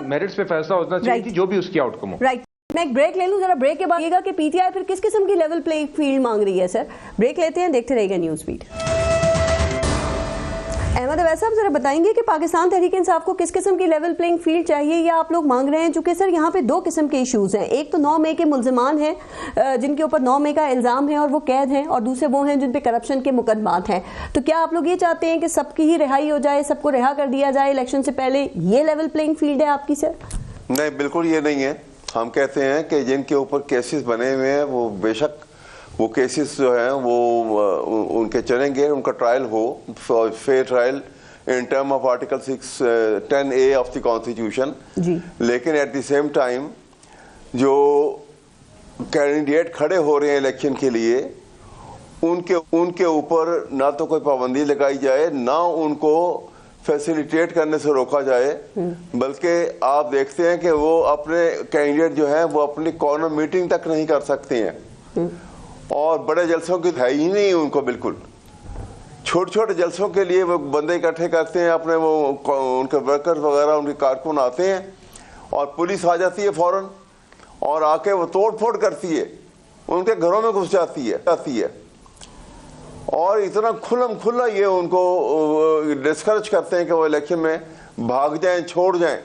मेरिट्स पे फैसला होना चाहिए जो भी उसकी आउटकम हो। राइट, मैं एक ब्रेक ले लूं जरा। ब्रेक के बाद ये कि पीटीआई फिर किस किस्म की लेवल प्लेइंग फील्ड मांग रही है। सर ब्रेक लेते हैं, देखते रहेगा न्यूज़ बीट। अहमद अवैस साहब जरा बताएंगे कि पाकिस्तान तहरीक इंसाफ को किस किस्म की लेवल प्लेइंग फील्ड चाहिए या आप लोग मांग रहे हैं? चूंकि सर यहाँ पे 2 किस्म के इश्यूज हैं। एक तो 9 मई के मुल्जिमान हैं जिनके ऊपर 9 मई का इल्जाम है और वो कैद हैं, और दूसरे वो हैं जिन पे करप्शन के मुकदमात हैं। तो क्या आप लोग ये चाहते हैं कि सबकी ही रिहाई हो जाए, सबको रिहा कर दिया जाए इलेक्शन से पहले? ये लेवल प्लेइंग फील्ड है आपकी? सर नहीं, बिल्कुल ये नहीं है। हम कहते हैं कि जिनके ऊपर केसेस बने हुए हैं वो बेशक वो केसेस जो हैं वो उनके चलेंगे, उनका ट्रायल हो, fair trial in term of article 610A of the constitution. लेकिन एट द सेम टाइम जो कैंडिडेट खड़े हो रहे हैं इलेक्शन के लिए, उनके ऊपर ना तो कोई पाबंदी लगाई जाए, ना उनको फैसिलिटेट करने से रोका जाए, बल्कि आप देखते हैं कि वो अपने कैंडिडेट जो है वो अपनी कॉर्नर मीटिंग तक नहीं कर सकते हैं, और बड़े जलसों की है ही नहीं उनको। बिल्कुल छोटे छोटे जलसों के लिए वो बंदे इकट्ठे करते हैं अपने, वो उनके वर्कर्स वगैरह, उनके कारकुन आते हैं और पुलिस आ जाती है फौरन और आके वो तोड़ फोड़ करती है, उनके घरों में घुस जाती है और इतना खुल्लम खुल्ला ये उनको डिस्करेज करते हैं कि वो इलेक्शन में भाग जाएं, छोड़ जाएं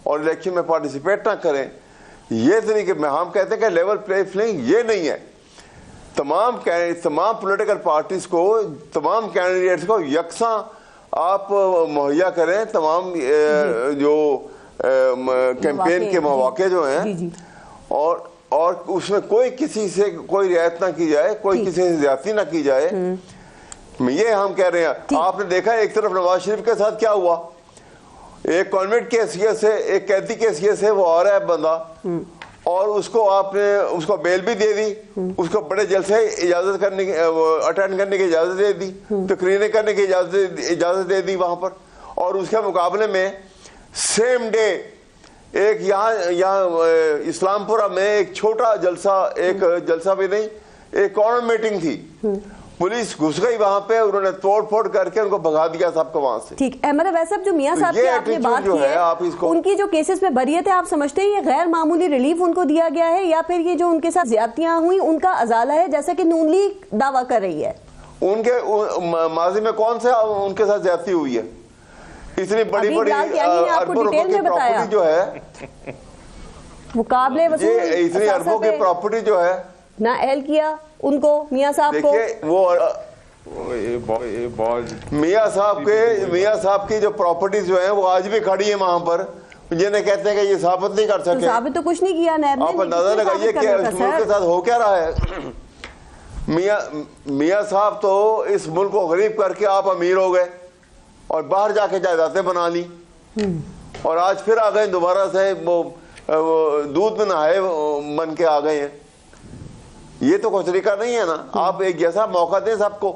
और इलेक्शन में पार्टिसिपेट ना करें। ये तरीके में हम कहते हैं कि लेवल प्ले फील्ड ये नहीं है। तमाम पॉलिटिकल पार्टीज को, तमाम कैंडिडेट्स को यकसां आप मुहैया करें, तमाम जो कैंपेन के मौके जो हैं, और उसमें कोई किसी से कोई रियायत ना की जाए, कोई किसी से ज्यादती ना की जाए। ये हम कह रहे हैं। आपने देखा एक तरफ नवाज शरीफ के साथ क्या हुआ, एक कॉन्वेंट के हैसियत से, एक कैदी के हैसियत से वो आ रहा है बंदा, और उसको बेल भी दे दी, उसको बड़े जलसे इजाजत करने की, अटेंड करने की इजाजत दे दी, तकरीरें करने की इजाजत दे दी वहां पर। और उसके मुकाबले में सेम डे एक यहाँ इस्लामपुरा में एक छोटा जलसा, एक जलसा भी नहीं, एक कॉर्नर मीटिंग थी, पुलिस घुस गई वहां पे, उन्होंने तोड़ फोड़ करके उनको भगा दिया सबको वहां से। ठीक है, मतलब वैसे जो मियां साहब की आपने बात की है, उनकी जो केसेस में बरियत है, आप समझते हैं ये गैर मामूली रिलीफ उनको दिया गया है, या फिर ये जो उनके साथ ज्यादतियां हुई उनका अजाला है, जैसा कि नून लीग दावा कर रही है? उनके माजी में कौन सा उनके साथ ज्यादती हुई है? इतनी बड़ी बड़ी अरबों रुपए की प्रॉपर्टी जो है, मुकाबले इतनी अरबों की प्रॉपर्टी जो है ना एल किया उनको, मियां साहब को। वो मियां साहब की जो प्रॉपर्टीज जो है वो आज भी खड़ी है वहां पर, जिन्हें कहते हैं कि ये साबित नहीं कर सके। साबित तो कुछ नहीं किया नैब ने। आप अंदाजा लगाइए कि इस मुल्क के साथ हो क्या रहा है। मियां साहब तो इस मुल्क को गरीब करके आप अमीर हो गए और बाहर जाके जायदादें बना ली, और आज फिर आ गए दोबारा से वो दूध में नहाए बन के आ गए हैं। ये तो कोई तरीका नहीं है ना। आप एक जैसा मौका दें सबको,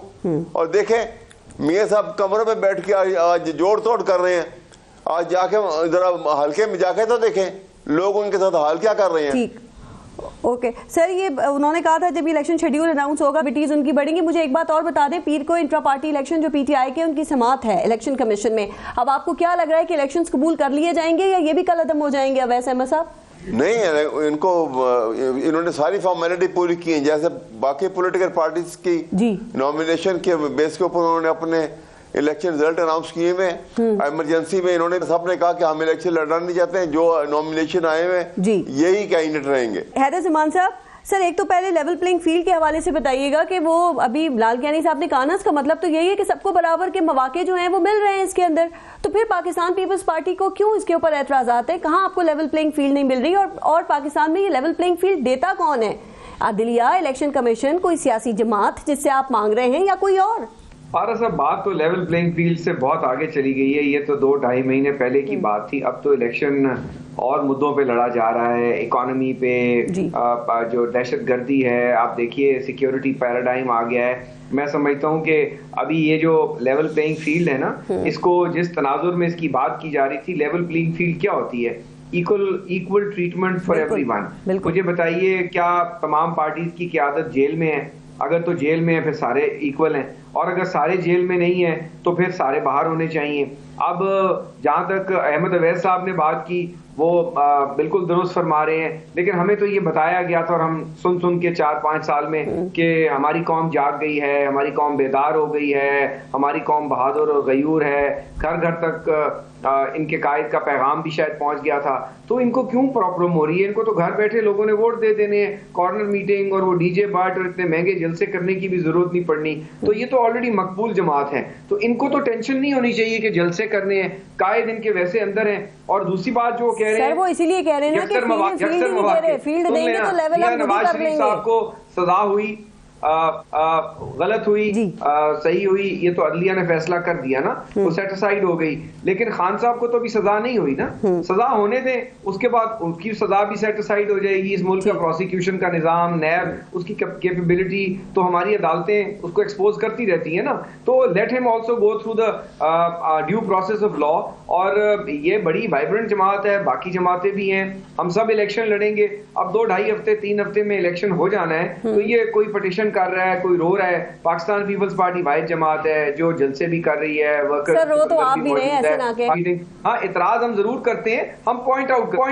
और देखें मियां साहब कमरों में बैठ के आज जोड़ तोड़ कर रहे हैं। आज जाके जरा हल्के में जाके तो देखें लोग उनके साथ हाल क्या कर रहे हैं। ठीक, ओके सर, ये उन्होंने कहा था जब इलेक्शन शेड्यूल अनाउंस होगा एक्टिविटीज उनकी बढ़ेंगी। मुझे एक बात और बता दें, पीर को इंट्रा पार्टी इलेक्शन जो पीटीआई के उनकी समात है इलेक्शन कमीशन में, अब आपको क्या लग रहा है कि इलेक्शंस कबूल कर लिए जाएंगे या ये भी कल अदम हो जाएंगे? अवैस अहमद साहब नहीं है, इन्होंने सारी फॉर्मेलिटी पूरी की है, जैसे बाकी पॉलिटिकल पार्टीज की नॉमिनेशन के बेस के ऊपर उन्होंने अपने इलेक्शन रिजल्ट अनाउंस किए हुए। इमरजेंसी में इन्होंने सबने कहा कि हम इलेक्शन लड़ना नहीं चाहते हैं, जो नॉमिनेशन आए हुए यही कैंडिडेट रहेंगे। हैदर ज़मान साहब, सर एक तो पहले लेवल प्लेइंग फील्ड के हवाले से बताइएगा कि वो अभी लालकियानी साहब ने कहा ना, इसका मतलब तो यही है कि सबको बराबर के मौके जो हैं वो मिल रहे हैं इसके अंदर, तो फिर पाकिस्तान पीपल्स पार्टी को क्यों इसके ऊपर एतराजात है? कहाँ आपको लेवल प्लेइंग फील्ड नहीं मिल रही? और पाकिस्तान में ये लेवल प्लेइंग फील्ड देता कौन है? अदलिया, इलेक्शन कमीशन, कोई सियासी जमात जिससे आप मांग रहे हैं, या कोई और? पारस साहब, बात तो लेवल प्लेइंग फील्ड से बहुत आगे चली गई है। ये तो 2-2.5 महीने पहले की बात थी। अब तो इलेक्शन और मुद्दों पे लड़ा जा रहा है, इकोनॉमी पे, जो दहशतगर्दी है, आप देखिए सिक्योरिटी पैराडाइम आ गया है। मैं समझता हूँ कि अभी ये जो लेवल प्लेइंग फील्ड है ना, इसको जिस तनाजुर में इसकी बात की जा रही थी, लेवल प्लेइंग फील्ड क्या होती है? Equal treatment for everyone. मुझे बताइए, क्या तमाम पार्टीज की क़यादत जेल में है? अगर तो जेल में है फिर सारे इक्वल हैं, और अगर सारे जेल में नहीं है तो फिर सारे बाहर होने चाहिए। अब जहां तक अहमद अवैस साहब ने बात की, वो बिल्कुल दुरुस्त फरमा रहे हैं, लेकिन हमें तो ये बताया गया था और हम सुन के 4-5 साल में कि हमारी कौम जाग गई है, हमारी कौम बेदार हो गई है, हमारी कौम बहादुर और गयूर है, घर घर तक इनके कायद का पैगाम भी शायद पहुंच गया था। तो इनको क्यों प्रॉब्लम हो रही है? इनको तो घर बैठे लोगों ने वोट दे देने हैं, कॉर्नर मीटिंग और वो डीजे बाट और इतने महंगे जलसे करने की भी जरूरत नहीं पड़नी। तो ये तो ऑलरेडी मकबूल जमात है, तो इनको तो टेंशन नहीं होनी चाहिए कि जलसे करने हैं, कायद इनके वैसे अंदर हैं। और दूसरी बात जो कह रहे हैं, वो इसीलिए कह रहे हैं ना कि फील्ड देंगे तो लेवल अप नवाज शरीफ साहब को सजा हुई, गलत हुई, सही हुई, ये तो अदलिया ने फैसला कर दिया ना, वो सेटिसाइड हो गई। लेकिन खान साहब को तो अभी सजा नहीं हुई ना, सजा होने दें, उसके बाद उनकी सजा भी सेटिसाइड हो जाएगी। इस मुल्क का प्रोसिक्यूशन का निजाम, नैब, उसकी कैपेबिलिटी, तो हमारी अदालतें उसको एक्सपोज करती रहती है ना। तो let him also go through the due process of law. और ये बड़ी वाइब्रेंट जमात है, बाकी जमातें भी हैं, हम सब इलेक्शन लड़ेंगे। अब 2-2.5 हफ्ते 3 हफ्ते में इलेक्शन हो जाना है, तो ये कोई पटिशन कर रहा है, कोई रो रहा है। पाकिस्तान पीपल्स पार्टी वाहिद जमात है जो जलसे भी कर रही है, वर्कर्स रो तो आप भी रहे हैं ऐसे ना के। हाँ, इतराज हम जरूर करते हैं, हम पॉइंट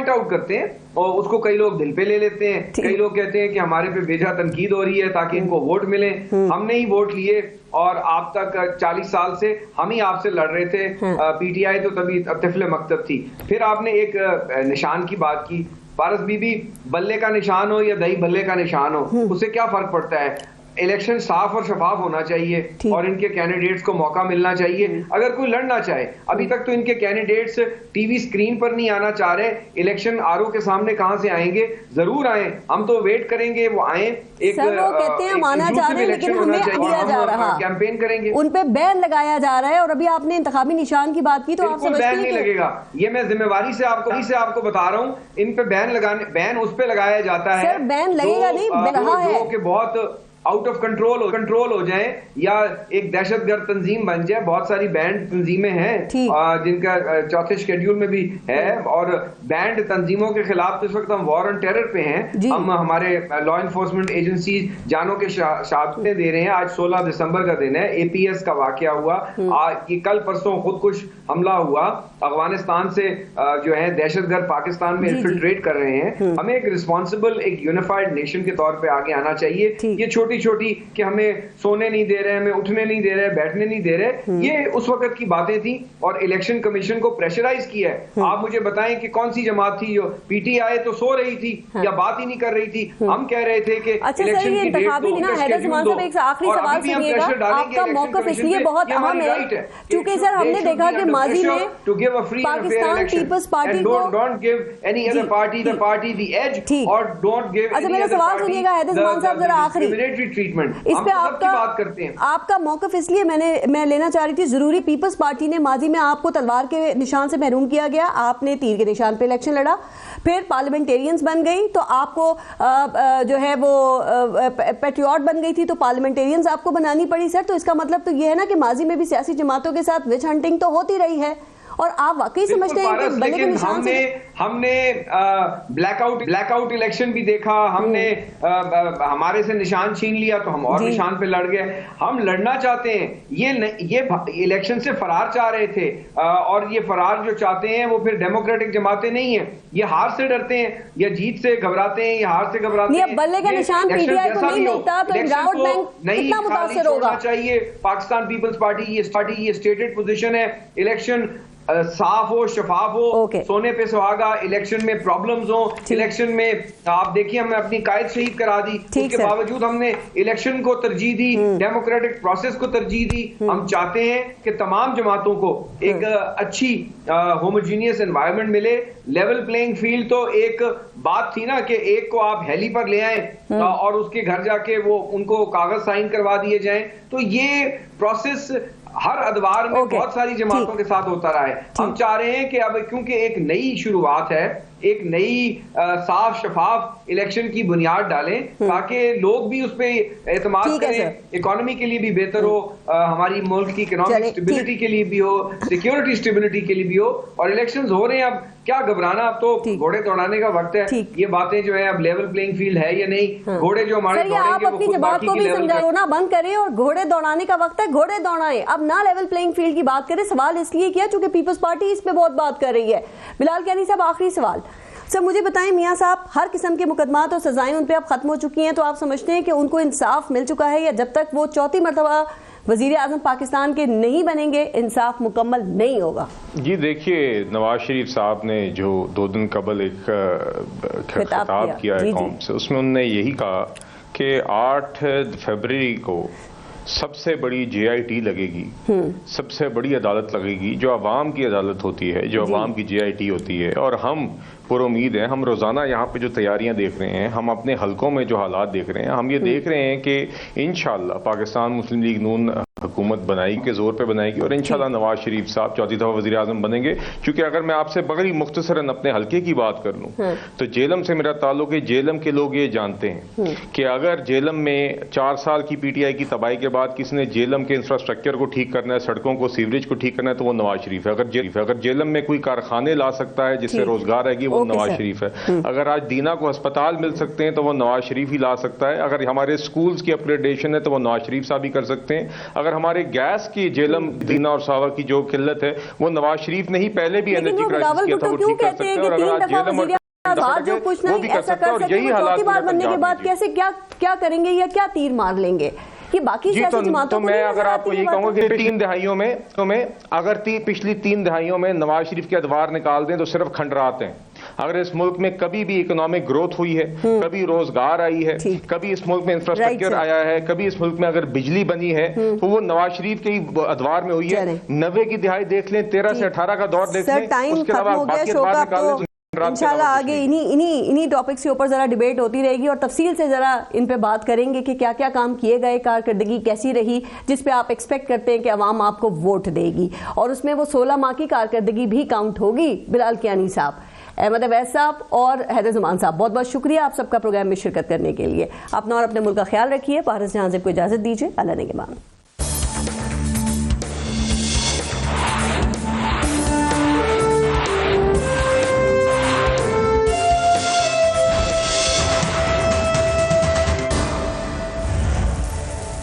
आउट करते हैं, और उसको कई लोग दिल पे ले लेते हैं। कई लोग कहते हैं कि हमारे पे बेजा तनकीद हो रही है ताकि इनको वोट मिले। हमने ही वोट लिए और आप तक 40 साल से हम ही आपसे लड़ रहे थे। पीटीआई तो तभी तिफले मकतब थी। फिर आपने एक निशान की बात की। पारस बीबी, बल्ले का निशान हो या दही भल्ले का निशान हो, उससे क्या फर्क पड़ता है? इलेक्शन साफ और शफाफ होना चाहिए और इनके कैंडिडेट्स को मौका मिलना चाहिए अगर कोई लड़ना चाहे। अभी तक तो इनके कैंडिडेट्स टीवी स्क्रीन पर नहीं आना चाह रहे। इलेक्शन आरओ के सामने कहां से आएंगे? जरूर आए, हम तो वेट करेंगे वो आए। एक सर वो कहते हैं माना जा रहे हैं, लेकिन हमें दिया जा रहा, कैंपेन करेंगे, उन पे बैन लगाया जा रहा है। और अभी आपने इंतखाबी निशान की बात की, तो आप समझते हैं बैन नहीं लगेगा। ये मैं जिम्मेवारी से आपको बता रहा हूँ। इन पे बैन उस पे लगाया जाता है। सर बैन लगेगा नहीं, रहा है कि बहुत आउट ऑफ कंट्रोल हो जाए या एक दहशतगर्द तंजीम बन जाए। बहुत सारी बैंड तंजीमें हैं जिनका चौथे शेड्यूल में भी है, और बैंड तंजीमों के खिलाफ तो इस वक्त हम वॉर ऑन टेरर पे हैं। हम हमारे लॉ इन्फोर्समेंट एजेंसी जानों के शहादतें दे रहे हैं। आज 16 दिसंबर का दिन है, एपीएस का वाकया हुआ। ये कल परसों खुदकुश हमला हुआ। अफगानिस्तान से जो है दहशतगर्द पाकिस्तान में इन्फिल्ट्रेट कर रहे हैं। हमें एक रिस्पॉन्सिबल, एक यूनिफाइड नेशन के तौर पे आगे आना चाहिए। ये छोटी कि हमें सोने नहीं दे रहे, हमें उठने नहीं दे रहे, बैठने नहीं दे रहे, ये उस वक्त की बातें थी और इलेक्शन कमीशन को प्रेशराइज किया है। आप मुझे बताएं कि कौन सी जमात थी जो पीटीआई तो सो रही थी या बात ही नहीं कर रही थी। हम कह रहे थे कि इलेक्शन की डेट दो, एक आखिरी सवाल सुनिएगा। आपका मौक़िफ़ इसलिए बहुत अहम है क्योंकि सर हमने देखा कि माजी में पाकिस्तान पीपल्स पार्टी को don't give any other party the edge और डोंट गिव। अच्छा मेरा सवाल सुनिएगा हैदर ज़मान साहब, जरा आखिरी ट्रीटमेंट इस पे आपका मौक़िफ़ इसलिए मैं लेना चाह रही थी। जरूरी पीपल्स पार्टी ने माजी में आपको तलवार के निशान से महरूम किया गया, आपने तीर के निशान पे इलेक्शन लड़ा, फिर पार्लियामेंटेरियंस बन गई तो आपको जो है वो पैट्रियट बन गई थी तो पार्लियामेंटेरियंस आपको बनानी पड़ी। सर तो इसका मतलब तो ये है ना कि माजी में भी सियासी जमातों के साथ विच हंटिंग तो होती रही है और आप वाकई समझते हैं कि बल्ले के निशान से हमने ब्लैकआउट इलेक्शन भी देखा। हमने हमारे से निशान छीन लिया तो हम और निशान पे लड़ गए। हम लड़ना चाहते हैं, ये इलेक्शन से फरार चाह रहे थे और ये फरार जो चाहते हैं वो फिर डेमोक्रेटिक जमातें नहीं है। ये हार से डरते हैं या जीत से घबराते हैं या हार से घबराते हैं। बल्ले का निशान पीटीआई को नहीं मिलता तो इंडोमेंट बैंक कितना मुतासिर होगा? चाहिए पाकिस्तान पीपल्स पार्टी ये स्टेटेड पोजीशन है। इलेक्शन साफ हो, शफाफ हो, सोने पे सुहागा, इलेक्शन में प्रॉब्लम्स हो, इलेक्शन में आप देखिए हमने अपनी कायद शहीद करा दी, उसके बावजूद हमने इलेक्शन को तरजीह दी, डेमोक्रेटिक प्रोसेस को तरजीह दी। हम चाहते हैं कि तमाम जमातों को एक अच्छी होमोजीनियस एनवायरनमेंट मिले, लेवल प्लेइंग फील्ड। तो एक बात थी ना कि एक को आप हेली पर ले आए और उसके घर जाके वो उनको कागज साइन करवा दिए जाएं, तो ये प्रोसेस हर अदवार में बहुत सारी जमातों के साथ होता रहा है। हम चाह रहे हैं कि अब क्योंकि एक नई शुरुआत है, एक नई साफ शफाफ इलेक्शन की बुनियाद डालें ताकि लोग भी उस पर एतमाद करें, इकोनॉमी के लिए भी बेहतर हो, हमारी मुल्क की इकोनॉमिक स्टेबिलिटी के लिए भी हो, सिक्योरिटी स्टेबिलिटी के लिए भी हो। और इलेक्शंस हो रहे हैं, अब क्या घबराना, अब तो घोड़े दौड़ाने का वक्त है। ये बातें जो है अब लेवल प्लेइंग फील्ड है या नहीं, घोड़े जो हमारे आप अपनी जबात को भी समझाओ ना, बंद करें और घोड़े दौड़ाने का वक्त है, घोड़े दौड़ाएं, अब ना लेवल प्लेइंग फील्ड की बात करें। सवाल इसलिए किया चूंकि पीपल्स पार्टी इस पे बहुत बात कर रही है। बिलाल कियानी साहब, आखिरी सवाल सर, मुझे बताएं मियां साहब, हर किस्म के मुकदमात और सजाएं उन पे अब खत्म हो चुकी हैं, तो आप समझते हैं कि उनको इंसाफ मिल चुका है, या जब तक वो चौथी मरतबा वजीर आजम पाकिस्तान के नहीं बनेंगे इंसाफ मुकम्मल नहीं होगा? जी देखिए, नवाज शरीफ साहब ने जो 2 दिन कबल एक खिताब किया है कौम से, उसमें उन्होंने यही कहा कि 8 फरवरी को सबसे बड़ी JIT लगेगी, सबसे बड़ी अदालत लगेगी जो अवाम की अदालत होती है, जो अवाम की JIT होती है। और हम पूरी उम्मीद है, हम रोज़ाना यहाँ पे जो तैयारियां देख रहे हैं, हम अपने हलकों में जो हालात देख रहे हैं, हम ये देख रहे हैं कि इंशाल्लाह पाकिस्तान मुस्लिम लीग नून हुकूमत बनाएगी, के जोर पे बनाएगी, और इंशाल्लाह नवाज शरीफ साहब चौथी दफा वज़ीर आज़म बनेंगे। क्योंकि अगर मैं आपसे बड़ी मुख्तसरन अपने हल्के की बात कर लूँ तो जेलम से मेरा ताल्लुक है। जेलम के लोग ये जानते हैं कि अगर जेलम में 4 साल की PTI की तबाही के बाद किसी ने जेलम के इंफ्रास्ट्रक्चर को ठीक करना है, सड़कों को, सीवरेज को ठीक करना है, तो वो नवाज शरीफ है। अगर जेलम में कोई कारखाने ला सकता है जिससे रोजगार आएगी, वो नवाज शरीफ है। अगर आज दीना को अस्पताल मिल सकते हैं तो वो नवाज शरीफ ही ला सकता है। अगर हमारे स्कूल्स की अपग्रेडेशन है तो वो नवाज शरीफ साहब ही कर सकते हैं। अगर हमारे गैस की जेलम, दीना और सावा की जो किल्लत है वो नवाज शरीफ ने ही पहले भी एनर्जी क्राइसिस किया था, वो ठीक कर सकते हैं। और अगर आज जेलम जो कुछ नहीं ऐसा कर सकते हैं, चौथी बार बनने के बाद कैसे क्या करेंगे या क्या तीर मार लेंगे? कि बाकी तो मैं अगर आपको यही कहूंगा कि 3 दहाइयों में अगर पिछली 3 दहाइयों में नवाज शरीफ के अदवार निकाल दें तो सिर्फ खंडरात हैं। अगर इस मुल्क में कभी भी इकोनॉमिक ग्रोथ हुई है, कभी रोजगार आई है, कभी इस मुल्क में इंफ्रास्ट्रक्चर आया है, कभी इस मुल्क में अगर बिजली बनी है, तो वो नवाज शरीफ के ही अदवार में हुई है। 90 की दिहाई देख लें, 13 से 18 का दौर देख लें, उसके अलावा बाकी अदवार निकाल लें। इंशाल्लाह आगे इन्हीं टॉपिक्स के ऊपर जरा डिबेट होती रहेगी और तफसील से जरा इन पे बात करेंगे कि क्या क्या काम किए गए, कारकर्दगी कैसी रही, जिस पे आप एक्सपेक्ट करते हैं कि अवाम आपको वोट देगी, और उसमें वो 16 माह की कारकर्दगी भी काउंट होगी। बिलाल कियानी साहब, अहमद अवैस साहब और हैदर ज़मान साहब, बहुत बहुत शुक्रिया आप सबका प्रोग्राम में शिरकत करने के लिए। अपना और अपने मुल्क का ख्याल रखिए। पारस जहां से को इजाजत दीजिए। अल्लाह निगहबान।